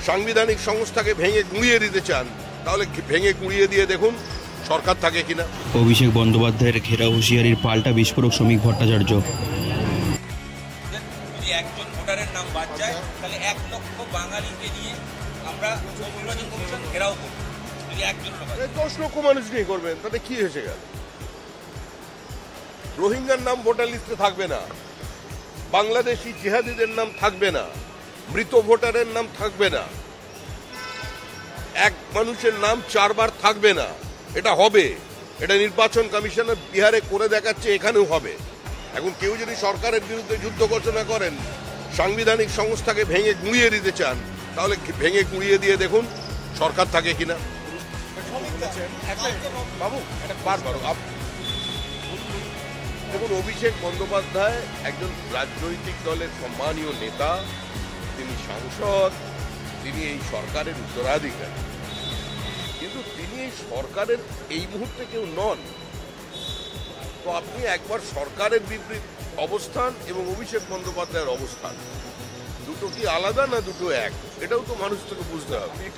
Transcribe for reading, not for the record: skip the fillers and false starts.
সাংবিধানিক সংস্থাকে ভেঙে গুঁড়িয়ে দিতে চান, তাহলে ভেঙে গুঁড়িয়ে দিয়ে দেখুন সরকার থাকে কিনা। অভিষেক বন্দ্যোপাধ্যায়ের ঘেরা হুঁশিয়ারির পাল্টা বিস্ফোরক শ্রমিক ভট্টাচার্য। যদি একজন ভোটারের নাম বাদ যায় তাহলে 1 লক্ষ বাঙালিকে নিয়ে আমরা নির্বাচন কমিশন ঘেরাও করব। যদি একজন লোক 10 লক্ষ মানুষ নিয়ে করবেন, তাতে কি এসে গেল? রোহিঙ্গার নাম ভোটার লিস্টে থাকবে না, বাংলাদেশি জিহাদিদের নাম থাকবে না, মৃত ভোটারের নাম থাকবে না, এক মানুষের নাম 4 বার থাকবে না। এটা হবে, এটা নির্বাচন কমিশনের বিহারে করে দেখাচ্ছে, এখানেও হবে। এখন কেউ যদি সরকারের বিরুদ্ধে যুদ্ধ ঘোষণা করেন, সাংবিধানিক সংস্থাকে ভেঙে গুঁড়িয়ে দিতে চান, তাহলে ভেঙে গুঁড়িয়ে দিয়ে দেখুন সরকার থাকে কিনা। বাবু দেখুন, অভিষেক বন্দ্যোপাধ্যায় একজন রাজনৈতিক দলের সম্মানীয় নেতা, তিনি সাংসদ, তিনি এই সরকারের উত্তরাধিকারী, কিন্তু তিনি এই সরকারের এই মুহূর্তে কেউ নন। তো আপনি একবার সরকারের বিপরীত অবস্থান এবং অভিষেক বন্দ্যোপাধ্যায়ের অবস্থান, দুটো কি আলাদা না দুটো এক? এটাও তো মানুষ থেকে বুঝতে হবে।